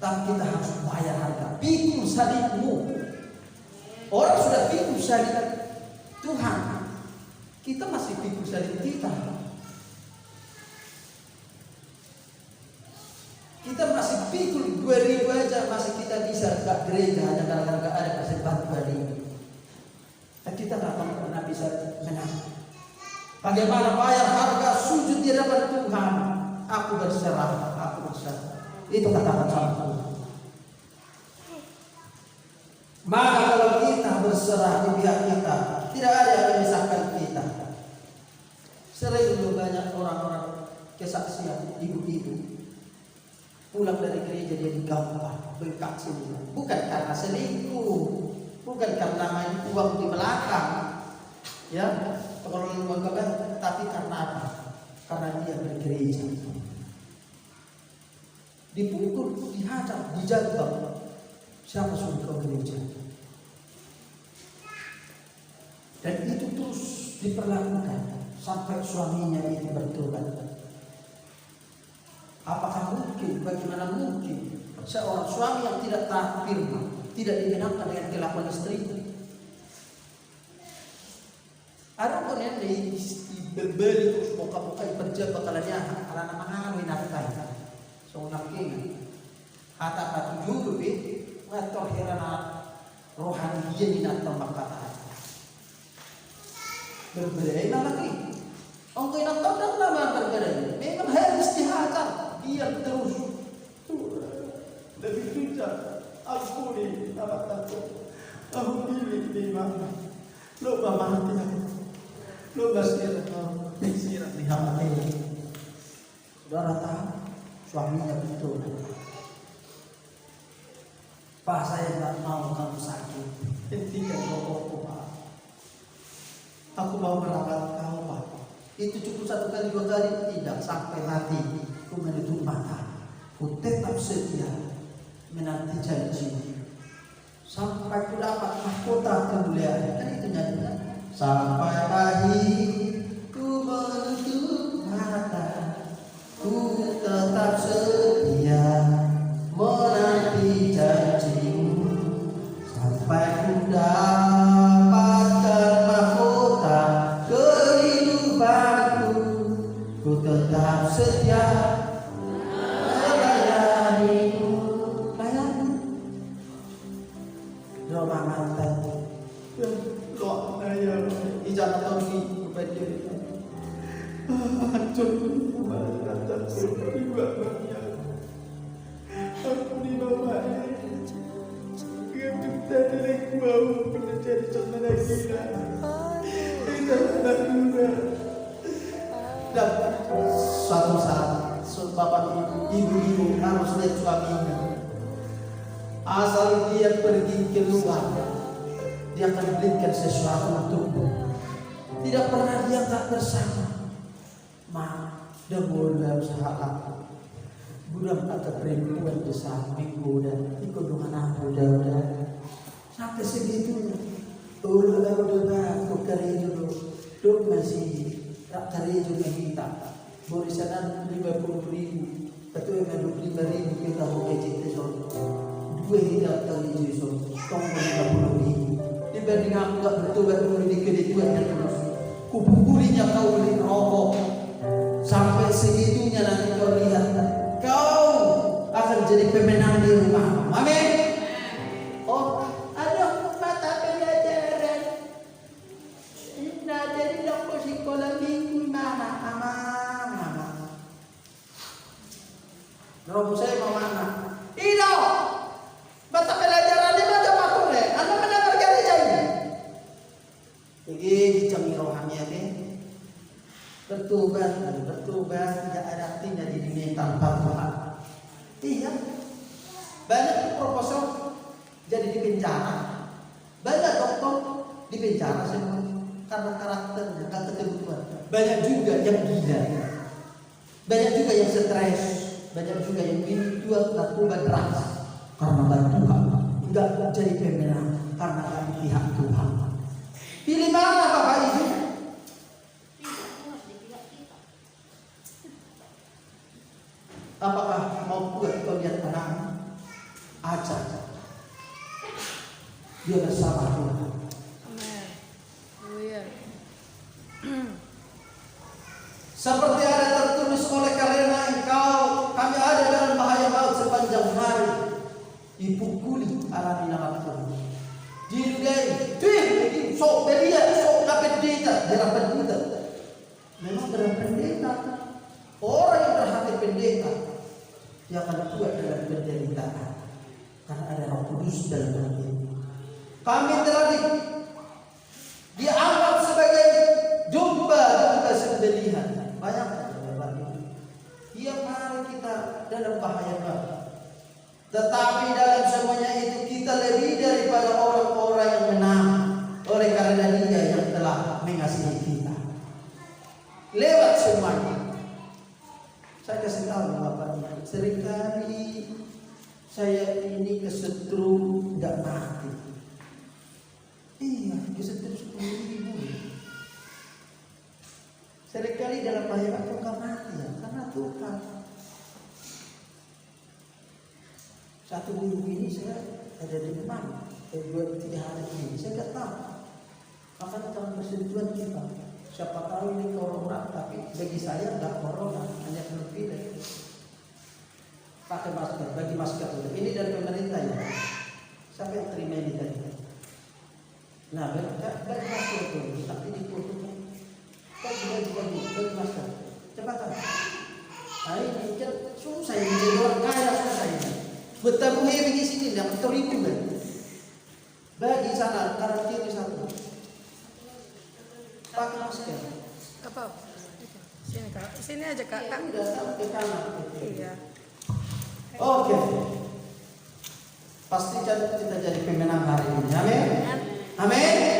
Tapi kita harus bayar harga. Pikul salibmu. Orang sudah pikul salib Tuhan. Kita masih pikul salib kita. Kita masih pikul 2000 aja masih kita bisa ke gereja hanya gara-gara ada kasih bantuan ini. Kita tidak pernah bisa menang. Bagaimana bayar harga sujud di hadapan Tuhan? Aku berserah. Itu katakan sama Tuhan. Maka kalau kita berserah di pihak kita, tidak ada yang memisahkan kita. Sering dulu banyak orang-orang kesaksian ibu-ibu pulang dari gereja dia digampar, bengkak semua. Bukan karena selingkuh, bukan karena main uang di belakang, ya, pengelolaan uang kebaikan, tapi karena apa? Karena dia bergereja. Dipukul, dihajar, dijatuh. Siapa suruh kau gereja? Dan itu terus diperlakukan sampai suaminya itu bertobat. Apakah mungkin? Bagaimana mungkin seorang suami yang tidak taat firman tidak dibenarkan dengan kelakuan istrinya? Ada pun yang dibeli terus buka-buka kerja bakalannya karena mengalami nafkah. Seorang king, kata batu juru ngatur herana rohani dia di natang bakata. Berbeda lagi. Engkau nak tahu dan lama berbeda. Memang harus dihajar. Dia terus lebih susah. Aku ni apa takut. Aku pilih di mana. Lupa mati aku. Lupa sirat di hati. Saudara tahu suaminya betul. Pak, saya tak mau kamu sakit. Hentikan rokokku, Pak. Aku mau merawat kau, Pak. Itu cukup 1 kali 2 kali, tidak sampai mati. Ku menutup mata. Ku tetap setia menanti janji. Sampai ku dapat mahkota kemuliaan. Kan itu nyanyinya. Sampai pagi ku menutup mata. Ku tetap setia menanti janjimu. Sampai ku dapatkan mahkota kehidupanku. Ku tetap setia melayanimu. Layani doa mantan doa saya ijazah tauhi kepada hancur mantan juga aku di bawah kita dari gua pernah jadi teman lagi anak muda. Dan suatu saat bapak ibu harus lihat suaminya. Asal dia pergi keluar, dia akan berikan sesuatu untukmu. Tidak pernah dia tak bersama. Dia boleh usaha aku. Budak kata perempuan di sampingku dan ikut dengan aku udah sampai segitunya. Udah aku kerja dulu masih tak kerja kita. Borisanan 50.000, ketua 25.000 kita mau kecil besok. Dua tidak kerja besok, tong 50.000. Dibanding aku tak bertobat dulu di kedua terus. Kupukurinya kau beli rokok sampai segitunya nanti kau lihat. Kau akan jadi pemenang di rumah. Amin. Oh, ada mata pelajaran. Nah, jadi dok sekolah minggu mana? Mama. Robo saya mau mana? Ino. Mata pelajaran dia macam apa le? Anda mendengar gereja ini? Jadi dicami rohani deh. Bertobat, tidak ada artinya di dunia tanpa Tuhan. Iya, banyak profesor jadi di penjara, banyak dokter di penjara semua karena karakternya, karena kebutuhan. Banyak juga yang gila, banyak juga yang stres, banyak juga yang jual narkoba keras karena bantu Tuhan. Tidak jadi pemenang karena kami pihak Tuhan. Pilih mana Bapak Ibu? Apakah mau buat kau lihat anak? Ajar. Dia bersama Tuhan. Amin. Haleluya. Seperti ada tertulis oleh karena kami ada dalam bahaya maut sepanjang hari. Dipukuli alami nama Tuhan. Dinudai, sok belia, sok dapat pendeta, dapat pendeta. Memang dapat pendeta. Orang yang berhati pendeta, dia akan kuat dalam penderitaan karena ada Roh Kudus dalam hati. Kami telah dianggap sebagai domba sembelihan. Bayangkan Bapak Ibu, tiap hari kita dalam bahaya banget. Tetapi dalam semuanya itu kita lebih daripada orang-orang yang menang oleh karena Dia yang telah mengasihi kita. Lewat semuanya. Saya kasih tahu Bapak, seringkali saya ini kesetrum tidak mati. Iya, kesetrum 10.000. Seringkali dalam bahaya aku nggak mati ya, karena Tuhan. Satu minggu ini saya ada di demam, 2-3 hari ini saya nggak tahu. Makanya dalam persetujuan kita. Siapa tahu ini corona, tapi bagi saya enggak corona, hanya pilih. Pakai masker, bagi masker dulu. Ini dari pemerintah ya. Siapa yang terima ini tadi? Nah, bagi masker dulu, tapi dipotong. Bagi masker. Cepat kan? Nah ini kan susah ini, jadi orang kaya susah ini. Bertabung di sini, yang teribu kan? Bagi sana, karantina satu. Pakai masker. Apa? Sini Kak. Sini aja Kak. Iya, udah sampai kanan. Iya. Oke. Pastikan kita jadi pemenang hari ini. Amin. Amin.